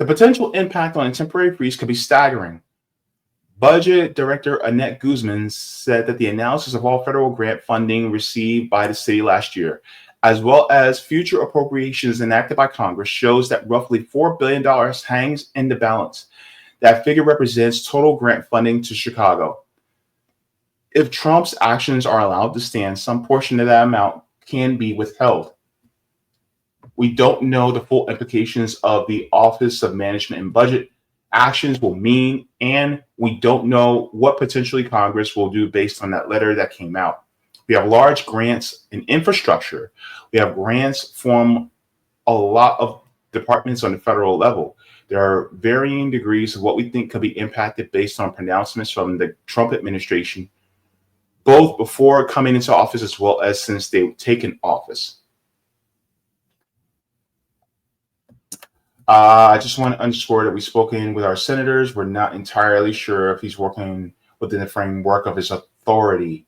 The potential impact on a temporary freeze could be staggering. Budget Director Annette Guzman said that the analysis of all federal grant funding received by the city last year, as well as future appropriations enacted by Congress, shows that roughly $4 billion hangs in the balance. That figure represents total grant funding to Chicago. If Trump's actions are allowed to stand, some portion of that amount can be withheld. We don't know the full implications of the Office of Management and Budget actions will mean, and we don't know what potentially Congress will do based on that letter that came out. We have large grants in infrastructure. We have grants from a lot of departments on the federal level. There are varying degrees of what we think could be impacted based on pronouncements from the Trump administration, both before coming into office as well as since they've taken office. I just want to underscore that we've spoken with our senators. We're not entirely sure if he's working within the framework of his authority.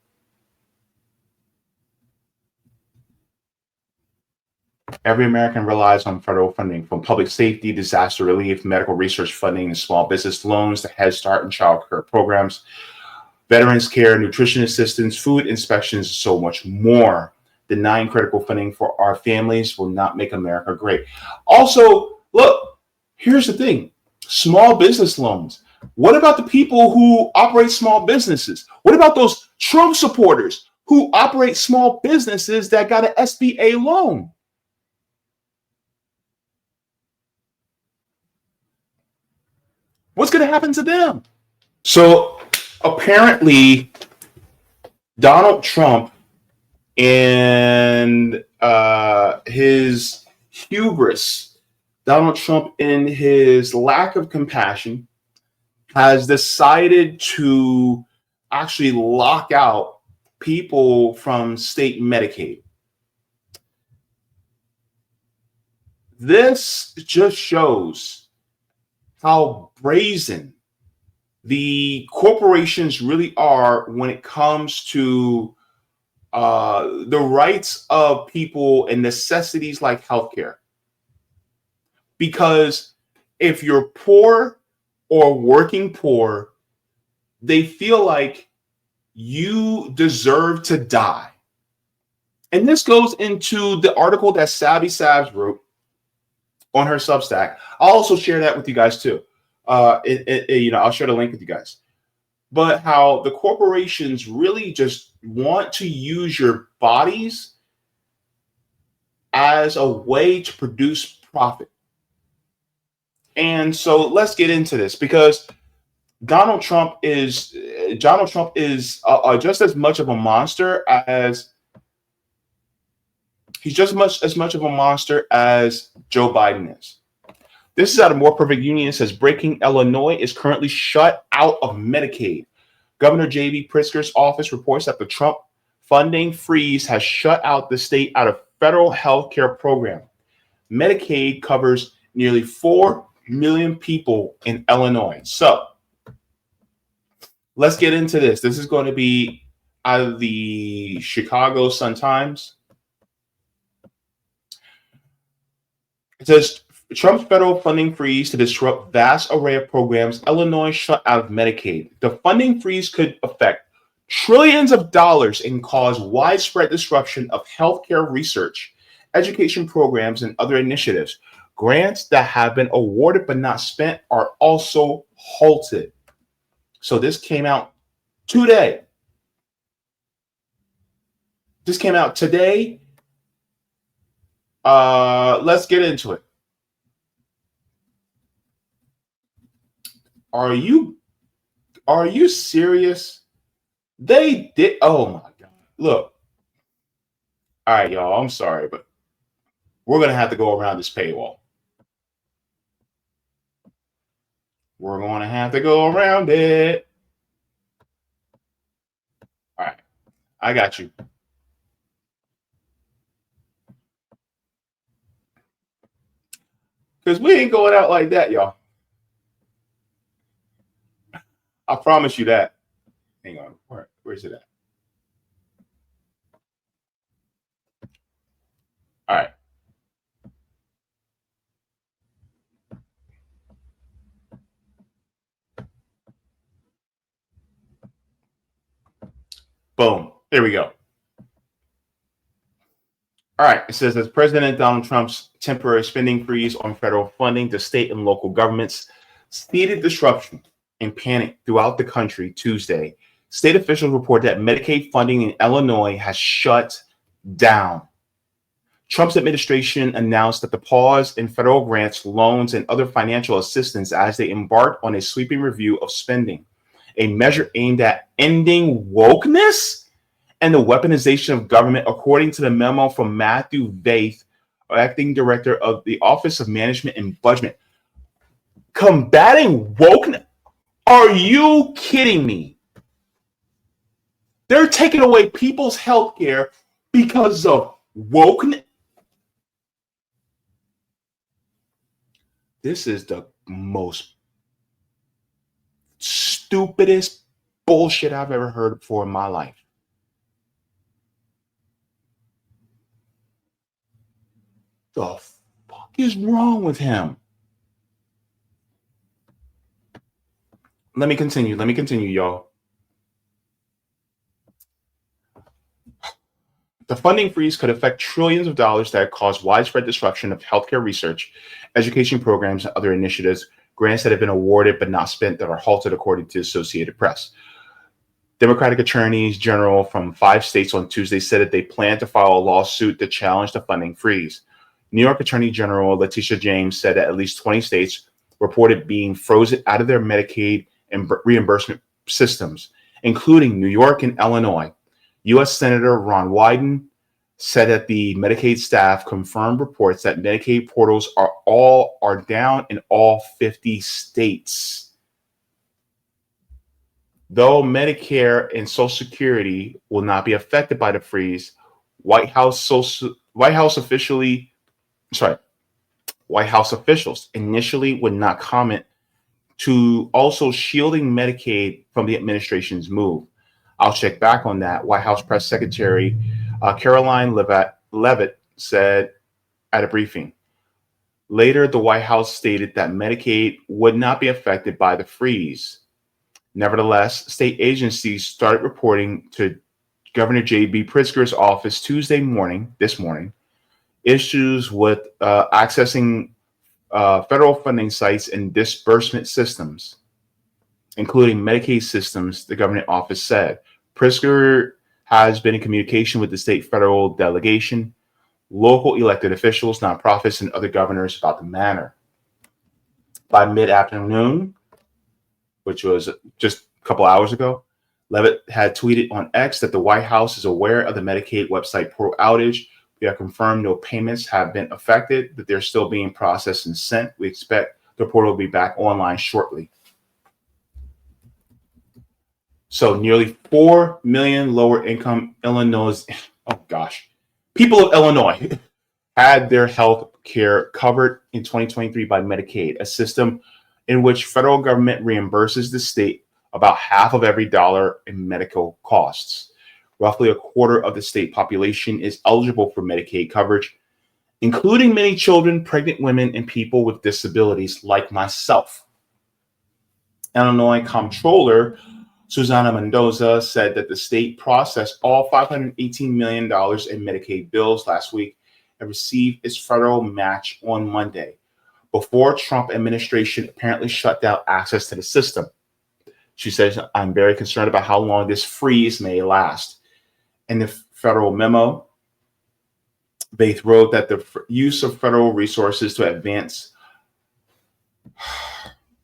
Every American relies on federal funding, from public safety, disaster relief, medical research funding, and small business loans to Head Start and child care programs, veterans care, nutrition assistance, food inspections, and so much more. Denying critical funding for our families will not make America great. Also, look, here's the thing. Small business loans. What about the people who operate small businesses? What about those Trump supporters who operate small businesses that got an SBA loan? What's going to happen to them? So apparently, Donald Trump and his hubris, Donald Trump in his lack of compassion, has decided to actually lock out people from state Medicaid. This just shows how brazen the corporations really are when it comes to the rights of people and necessities like healthcare. Because if you're poor or working poor, they feel like you deserve to die. And this goes into the article that Savvy Savs wrote on her Substack. I'll also share that with you guys too. I'll share the link with you guys. But how the corporations really just want to use your bodies as a way to produce profit. And so let's get into this, because Donald Trump is just as much of a monster as as much of a monster as Joe Biden is. This is out of More Perfect Union. It says breaking: Illinois is currently shut out of Medicaid. Governor J.B. Pritzker's office reports that the Trump funding freeze has shut out the state out of federal health care program. Medicaid covers nearly 4 million people in Illinois. So let's get into this. This is going to be out of the Chicago Sun-Times. It says Trump's federal funding freeze to disrupt vast array of programs. Illinois shut out of Medicaid. The funding freeze could affect trillions of dollars and cause widespread disruption of healthcare research, education programs, and other initiatives. Grants that have been awarded but not spent are also halted. So this came out today. This came out today. Let's get into it. Are you serious? They did. Oh my God. Look. All right, y'all. I'm sorry, but we're going to have to go around this paywall. We're going to have to go around it. All right. I got you. Because we ain't going out like that, y'all. I promise you that. Hang on. Where's it at? All right. Boom. There we go. All right. It says, as President Donald Trump's temporary spending freeze on federal funding to state and local governments seeded disruption and panic throughout the country Tuesday, state officials report that Medicaid funding in Illinois has shut down. Trump's administration announced that the pause in federal grants, loans, and other financial assistance as they embark on a sweeping review of spending, a measure aimed at ending wokeness and the weaponization of government, according to the memo from Matthew Vaith, acting director of the Office of Management and Budget. Combating wokeness? Are you kidding me? They're taking away people's health care because of wokeness. This is the most stupidest bullshit I've ever heard before in my life. The fuck is wrong with him? Let me continue, y'all. The funding freeze could affect trillions of dollars that cause widespread disruption of healthcare research, education programs, and other initiatives, grants that have been awarded but not spent that are halted, according to the Associated Press. Democratic attorneys general from 5 states on Tuesday said that they plan to file a lawsuit to challenge the funding freeze. New York Attorney General Letitia James said that at least 20 states reported being frozen out of their Medicaid and reimbursement systems, including New York and Illinois. U.S. Senator Ron Wyden said that the Medicaid staff confirmed reports that Medicaid portals are down in all 50 states. Though Medicare and Social Security will not be affected by the freeze, White House officials initially would not comment, to also shielding Medicaid from the administration's move. I'll check back on that. White House Press Secretary Caroline Leavitt said at a briefing. Later, the White House stated that Medicaid would not be affected by the freeze. Nevertheless, state agencies started reporting to Governor J.B. Pritzker's office this morning, issues with accessing federal funding sites and disbursement systems, including Medicaid systems, the government office said. Pritzker has been in communication with the state federal delegation, local elected officials, nonprofits, and other governors about the matter. By mid-afternoon, which was just a couple hours ago, Leavitt had tweeted on X that the White House is aware of the Medicaid website portal outage. We have confirmed no payments have been affected, that they're still being processed and sent. We expect the portal will be back online shortly. So nearly 4 million lower income people of Illinois had their health care covered in 2023 by Medicaid, a system in which federal government reimburses the state about half of every dollar in medical costs. Roughly a quarter of the state population is eligible for Medicaid coverage, including many children, pregnant women, and people with disabilities like myself. Illinois Comptroller Susana Mendoza said that the state processed all $518 million in Medicaid bills last week and received its federal match on Monday, before Trump administration apparently shut down access to the system. She says, I'm very concerned about how long this freeze may last. In the federal memo, Vaith wrote that the use of federal resources to advance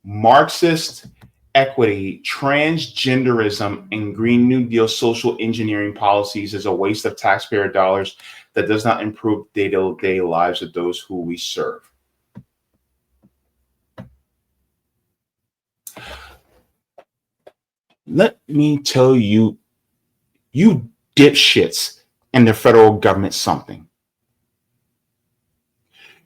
Marxist equity, transgenderism, and Green New Deal social engineering policies is a waste of taxpayer dollars that does not improve day-to-day lives of those who we serve. Let me tell you, you dipshits in the federal government something.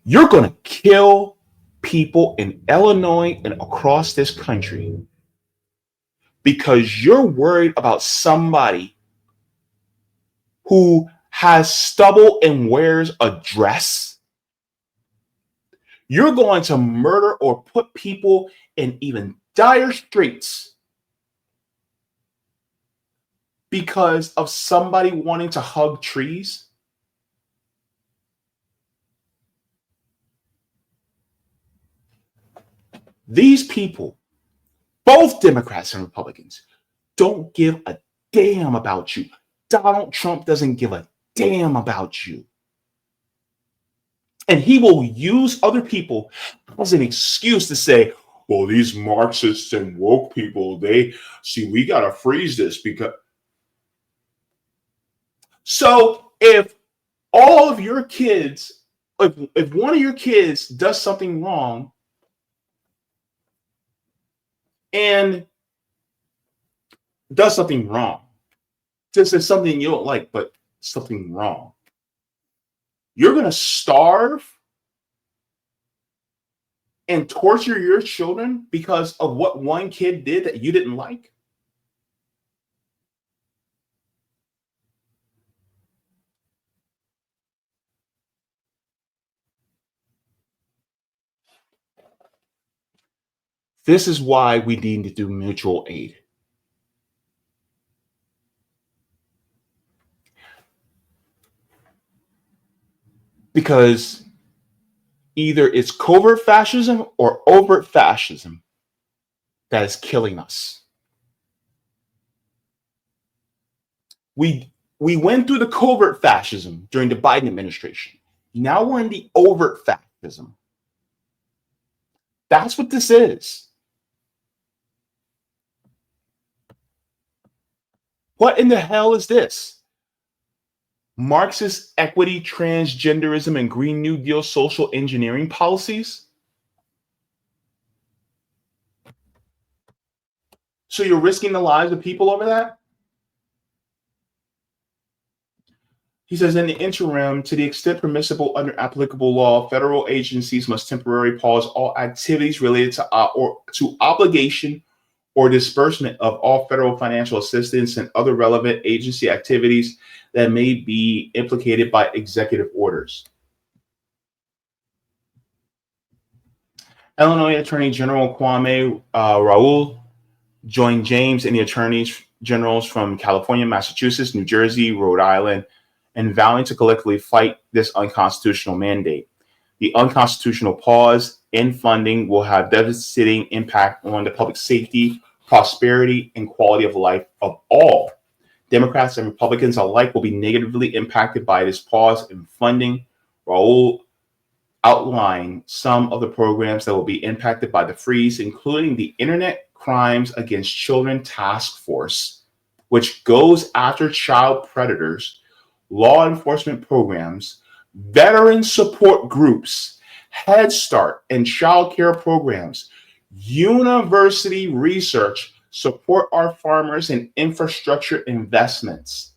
You're going to kill people in Illinois and across this country because you're worried about somebody who has stubble and wears a dress. You're going to murder or put people in even dire straits because of somebody wanting to hug trees? These people, both Democrats and Republicans, don't give a damn about you. Donald Trump doesn't give a damn about you. And he will use other people as an excuse to say, well, these Marxists and woke people, we got to freeze this because. So if all of your kids, if one of your kids does something wrong and does something wrong, just as something you don't like, but something wrong, you're going to starve and torture your children because of what one kid did that you didn't like? This is why we need to do mutual aid. Because either it's covert fascism or overt fascism that is killing us. We went through the covert fascism during the Biden administration. Now we're in the overt fascism. That's what this is. What in the hell is this? Marxist equity, transgenderism, and Green New Deal social engineering policies? So you're risking the lives of people over that? He says, in the interim, to the extent permissible under applicable law, federal agencies must temporarily pause all activities related to obligation or disbursement of all federal financial assistance and other relevant agency activities that may be implicated by executive orders. Illinois Attorney General Kwame Raoul joined James and the attorneys generals from California, Massachusetts, New Jersey, Rhode Island, and vowing to collectively fight this unconstitutional mandate. The unconstitutional pause in funding will have devastating impact on the public safety, prosperity, and quality of life of all. Democrats and Republicans alike will be negatively impacted by this pause in funding. Raul outlined some of the programs that will be impacted by the freeze, including the Internet Crimes Against Children Task Force, which goes after child predators, law enforcement programs, veteran support groups, Head Start and child care programs, university research, support our farmers, and infrastructure investments.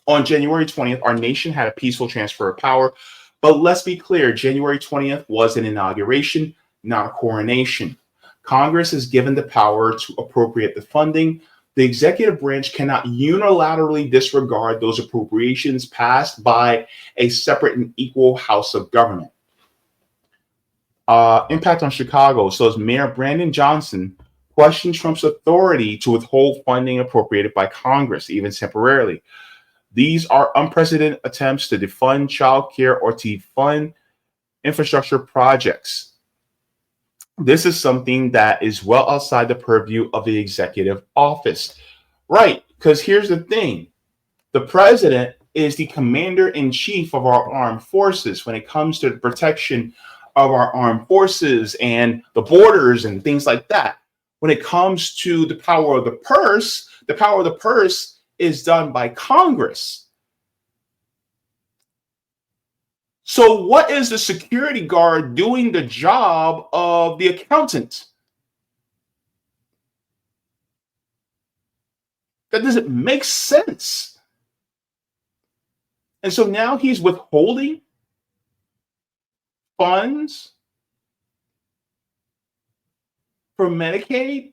On January 20th, our nation had a peaceful transfer of power, but let's be clear, January 20th was an inauguration, not a coronation. Congress is given the power to appropriate the funding. The executive branch cannot unilaterally disregard those appropriations passed by a separate and equal house of government. Impact on Chicago. So as Mayor Brandon Johnson questioned Trump's authority to withhold funding appropriated by Congress, even temporarily. These are unprecedented attempts to defund child care or to fund infrastructure projects. This is something that is well outside the purview of the executive office. Right, because here's the thing. The president is the commander-in-chief of our armed forces when it comes to the protection of our armed forces and the borders and things like that. When it comes to the power of the purse is done by Congress. So what is the security guard doing the job of the accountant? That doesn't make sense. And so now he's withholding funds for Medicaid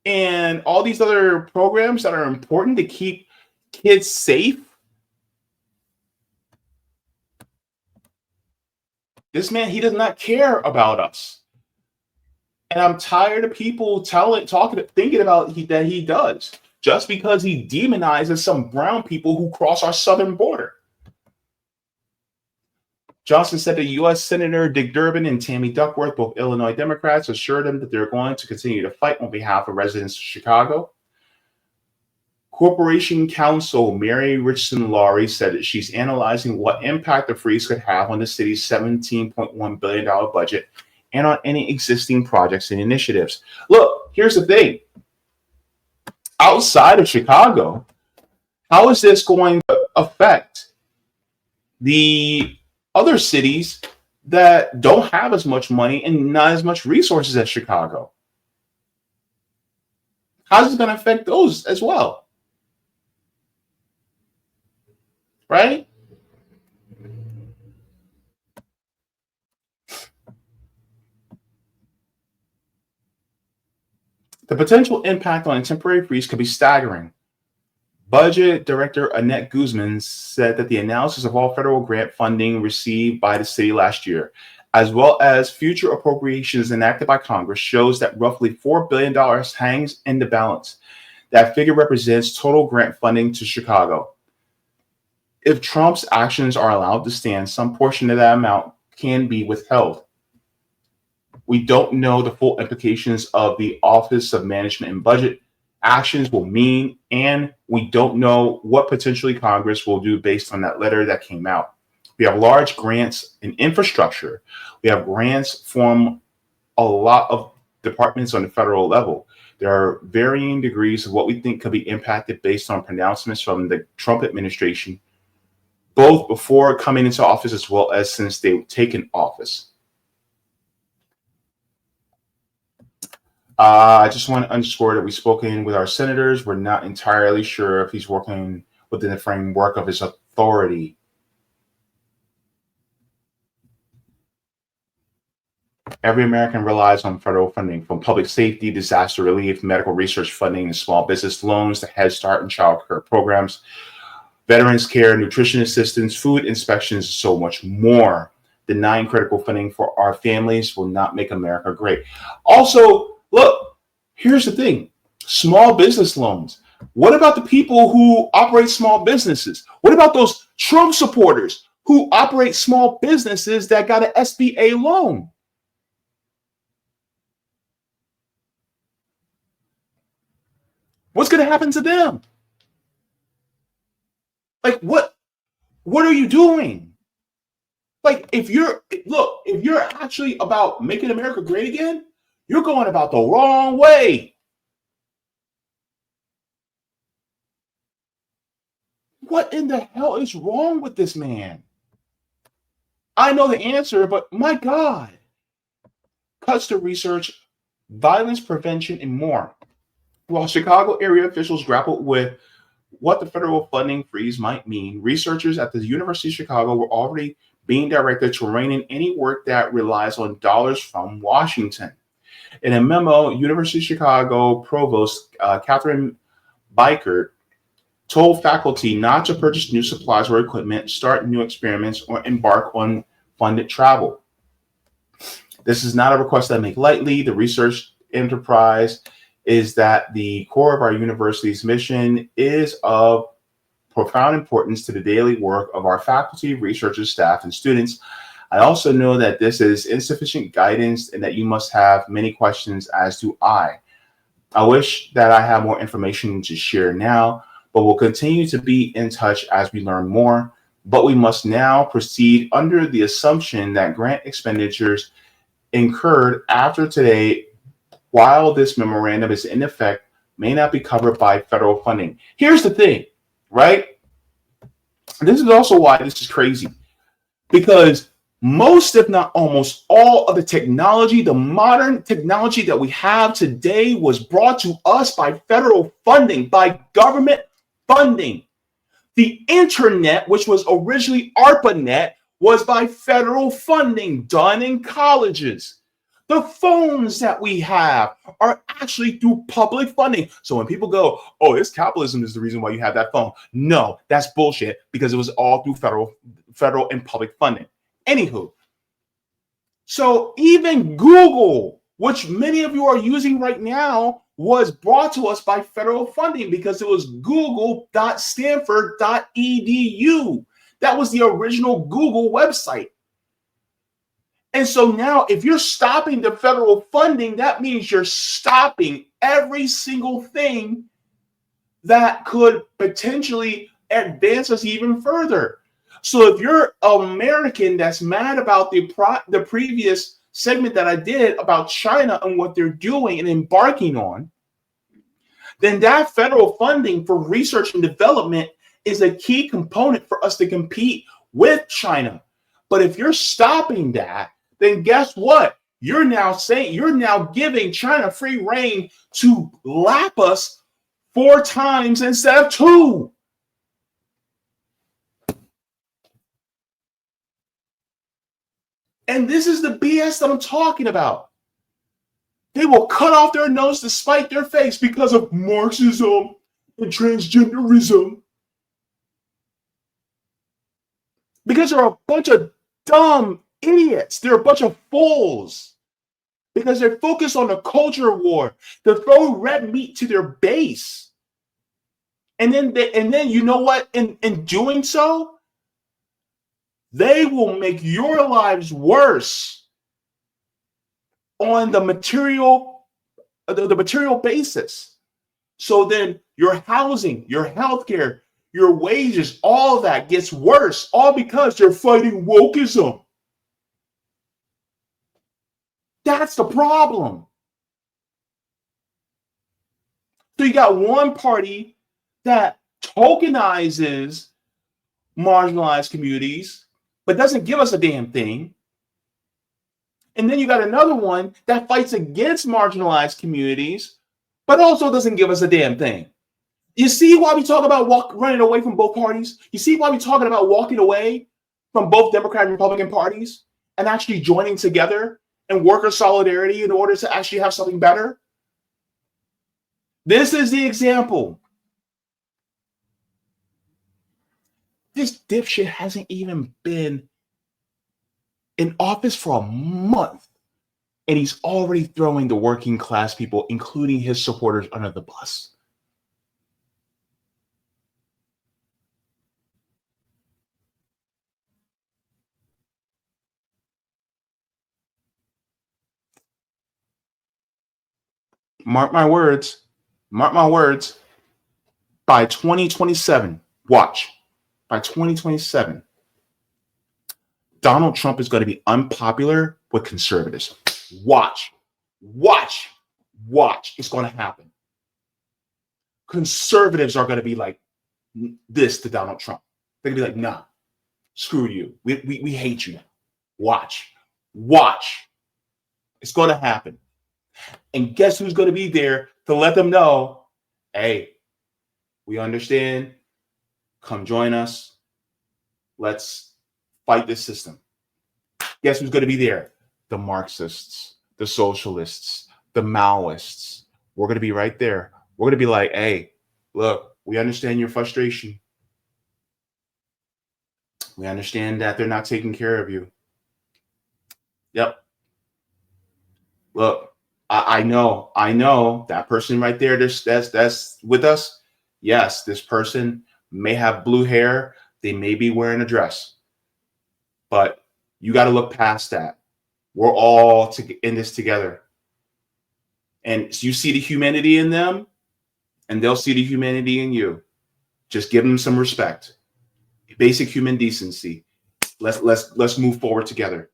and all these other programs that are important to keep kids safe. This man, he does not care about us. And I'm tired of people thinking about that he does just because he demonizes some brown people who cross our southern border. Johnson said that U.S. Senator Dick Durbin and Tammy Duckworth, both Illinois Democrats, assured him that they're going to continue to fight on behalf of residents of Chicago. Corporation Counsel Mary Richardson Laurie said that she's analyzing what impact the freeze could have on the city's $17.1 billion budget and on any existing projects and initiatives. Look, here's the thing. Outside of Chicago, how is this going to affect the other cities that don't have as much money and not as much resources as Chicago? How's it going to affect those as well? Right? The potential impact on a temporary freeze could be staggering. Budget Director Annette Guzman said that the analysis of all federal grant funding received by the city last year, as well as future appropriations enacted by Congress, shows that roughly $4 billion hangs in the balance. That figure represents total grant funding to Chicago. If Trump's actions are allowed to stand, some portion of that amount can be withheld. We don't know the full implications of the Office of Management and Budget actions will mean, and we don't know what potentially Congress will do based on that letter that came out. We have large grants in infrastructure. We have grants from a lot of departments on the federal level. There are varying degrees of what we think could be impacted based on pronouncements from the Trump administration, both before coming into office as well as since they've taken office. I just want to underscore that we've spoken with our senators. We're not entirely sure if he's working within the framework of his authority. Every American relies on federal funding, from public safety, disaster relief, medical research funding, and small business loans to Head Start and child care programs, veterans care, nutrition assistance, food inspections, and so much more. Denying critical funding for our families will not make America great. Also, look, here's the thing. Small business loans. What about the people who operate small businesses? What about those Trump supporters who operate small businesses that got an SBA loan? What's going to happen to them? Like, what are you doing? Like, if you're actually about making America great again, you're going about the wrong way. What in the hell is wrong with this man? I know the answer, but my God. Cuts to research, violence prevention, and more. While Chicago area officials grappled with what the federal funding freeze might mean, researchers at the University of Chicago were already being directed to rein in any work that relies on dollars from Washington. In a memo, University of Chicago Provost Catherine Bikert told faculty not to purchase new supplies or equipment, start new experiments, or embark on funded travel. This is not a request I make lightly. The research enterprise is that the core of our university's mission is of profound importance to the daily work of our faculty, researchers, staff, and students. I also know that this is insufficient guidance and that you must have many questions, as do I. I wish that I have more information to share now, but we'll continue to be in touch as we learn more. But we must now proceed under the assumption that grant expenditures incurred after today, while this memorandum is in effect, may not be covered by federal funding. Here's the thing, right? This is also why this is crazy, because most, if not almost all of the technology, the modern technology that we have today was brought to us by federal funding, by government funding. The internet, which was originally ARPANET, was by federal funding done in colleges. The phones that we have are actually through public funding. So when people go, oh, it's capitalism is the reason why you have that phone. No, that's bullshit, because it was all through federal and public funding. Anywho, so even Google which many of you are using right now, was brought to us by federal funding because it was google.stanford.edu. That was the original Google website. And so now if you're stopping the federal funding, that means you're stopping every single thing that could potentially advance us even further. So if you're an American that's mad about the previous segment that I did about China and what they're doing and embarking on, then that federal funding for research and development is a key component for us to compete with China. But if you're stopping that, then guess what? You're now giving China free reign to lap us 4 times instead of 2. And this is the BS that I'm talking about. They will cut off their nose to spite their face because of Marxism and transgenderism. Because they're a bunch of dumb idiots. They're a bunch of fools. Because they're focused on the culture war to throw red meat to their base. And then you know what? In doing so, they will make your lives worse on the material basis. So then your housing, your healthcare, your wages, all that gets worse, all because you're fighting wokeism. That's the problem. So you got one party that tokenizes marginalized communities, but doesn't give us a damn thing. And then you got another one that fights against marginalized communities, but also doesn't give us a damn thing. You see why we talk about running away from both parties? You see why we're talking about walking away from both Democrat and Republican parties and actually joining together and worker solidarity in order to actually have something better? This is the example. This dipshit hasn't even been in office for a month, and he's already throwing the working class people, including his supporters, under the bus. Mark my words, by 2027, watch, by 2027, Donald Trump is going to be unpopular with conservatives. Watch. It's going to happen. Conservatives are going to be like this to Donald Trump. They're going to be like, nah, screw you. We hate you. Watch. It's going to happen. And guess who's going to be there to let them know, hey, we understand. Come join us. Let's fight this system. Guess who's going to be there? The Marxists, the socialists, the Maoists. We're going to be right there. We're going to be like, hey, look, we understand your frustration. We understand that they're not taking care of you. Yep. Look, I know that person right there that's with us. Yes, this person may have blue hair. They may be wearing a dress. But you got to look past that. We're all in this together. And so you see the humanity in them, and they'll see the humanity in you. Just give them some respect. Basic human decency. Let's move forward together.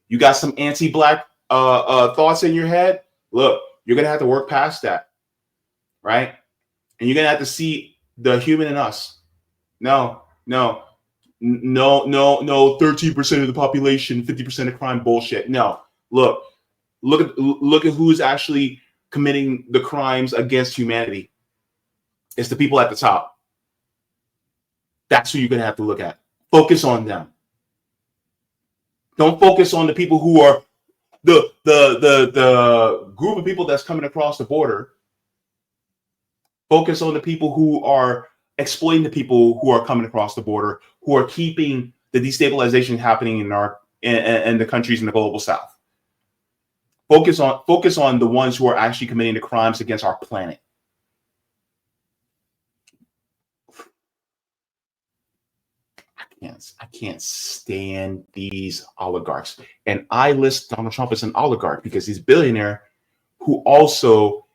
You got some anti-black thoughts in your head? Look, you're going to have to work past that. Right? And you're going to have to see the human in us. No, 13% of the population, 50% of crime bullshit. No, look at who's actually committing the crimes against humanity. It's the people at the top. That's who you're going to have to look at. Focus on them. Don't focus on the people who are the group of people that's coming across the border. Focus on the people who are exploiting the people who are coming across the border, who are keeping the destabilization happening in the countries in the global south. Focus on the ones who are actually committing the crimes against our planet. I can't stand these oligarchs. And I list Donald Trump as an oligarch because he's a billionaire who also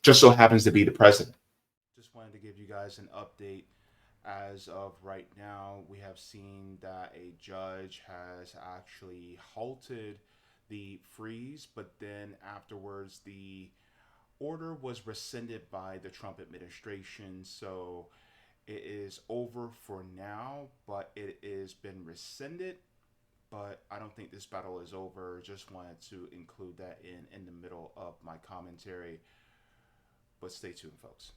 just so happens to be the president. Just wanted to give you guys an update. As of right now, we have seen that a judge has actually halted the freeze, but then afterwards the order was rescinded by the Trump administration. So it is over for now, but it has been rescinded. But I don't think this battle is over. Just wanted to include that in the middle of my commentary. But stay tuned, folks.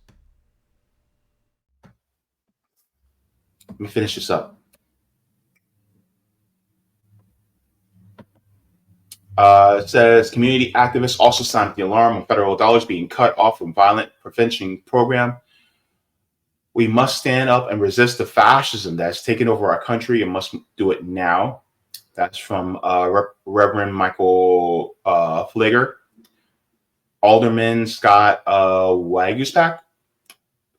Let me finish this up. It says community activists also sounded the alarm on federal dollars being cut off from violent prevention program. We must stand up and resist the fascism that's taken over our country and must do it now. That's from Reverend Michael Flager. Alderman Scott Waguspak,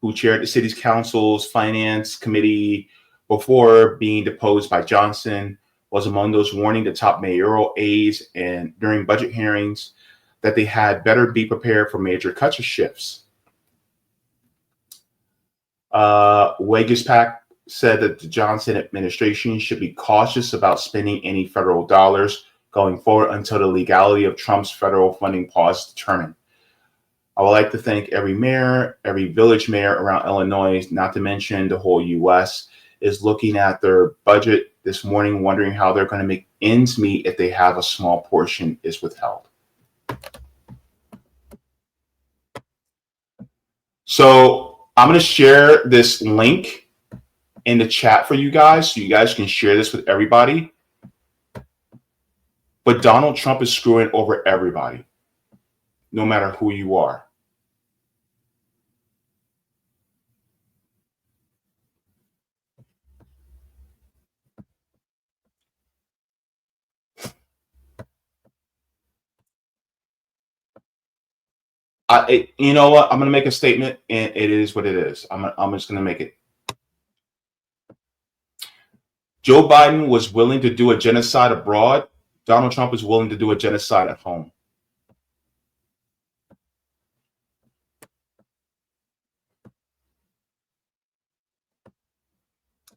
who chaired the city's council's finance committee before being deposed by Johnson, was among those warning the top mayoral aides and during budget hearings that they had better be prepared for major cuts or shifts. Waguspak said that the Johnson administration should be cautious about spending any federal dollars going forward until the legality of Trump's federal funding pause is determined. I would like to thank every mayor, every village mayor around Illinois, not to mention the whole U.S., is looking at their budget this morning, wondering how they're going to make ends meet if they have a small portion is withheld. So I'm going to share this link in the chat for you guys so you guys can share this with everybody. But Donald Trump is screwing over everybody, no matter who you are. You know what? I'm going to make a statement, and it is what it is. I'm just going to make it. Joe Biden was willing to do a genocide abroad. Donald Trump is willing to do a genocide at home.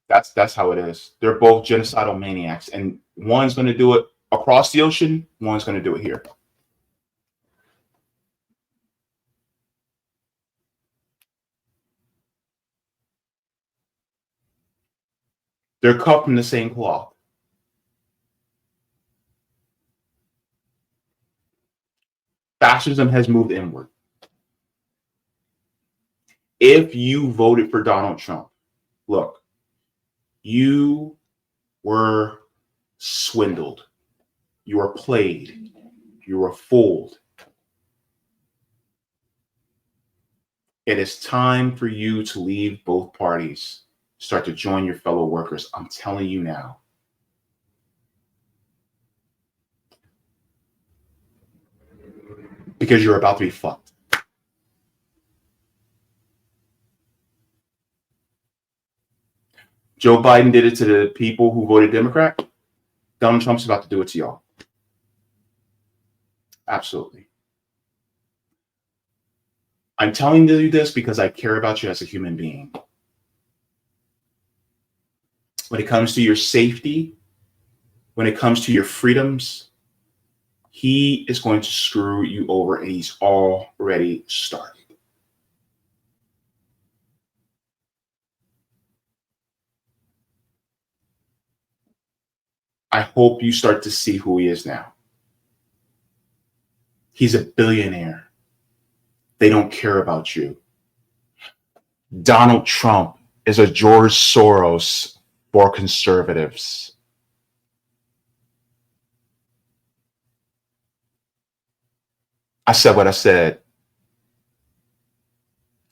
That's how it is. They're both genocidal maniacs, and one's going to do it across the ocean. One's going to do it here. They're cut from the same cloth. Fascism has moved inward. If you voted for Donald Trump, look, you were swindled. You were played. You were fooled. It is time for you to leave both parties. Start to join your fellow workers. I'm telling you now. Because you're about to be fucked. Joe Biden did it to the people who voted Democrat. Donald Trump's about to do it to y'all. Absolutely. I'm telling you this because I care about you as a human being. When it comes to your safety, when it comes to your freedoms, he is going to screw you over, and he's already started. I hope you start to see who he is now. He's a billionaire. They don't care about you. Donald Trump is a George Soros for conservatives. I said what I said.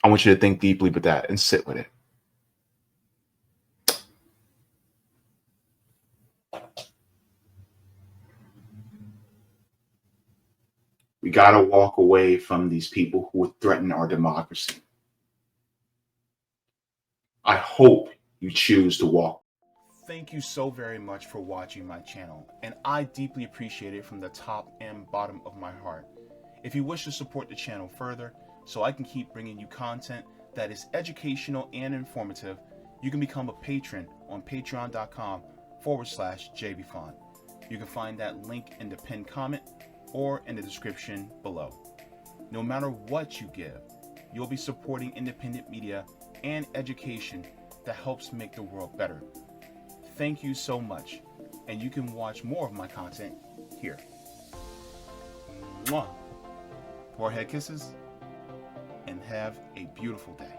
I want you to think deeply with that and sit with it. We got to walk away from these people who would threaten our democracy. I hope you choose to walk. Thank you so very much for watching my channel, and I deeply appreciate it from the top and bottom of my heart. If you wish to support the channel further, so I can keep bringing you content that is educational and informative, you can become a patron on patreon.com/Jaybefaunt. You can find that link in the pinned comment or in the description below. No matter what you give, you'll be supporting independent media and education that helps make the world better. Thank you so much, and you can watch more of my content here. Mwah. Forehead kisses, and have a beautiful day.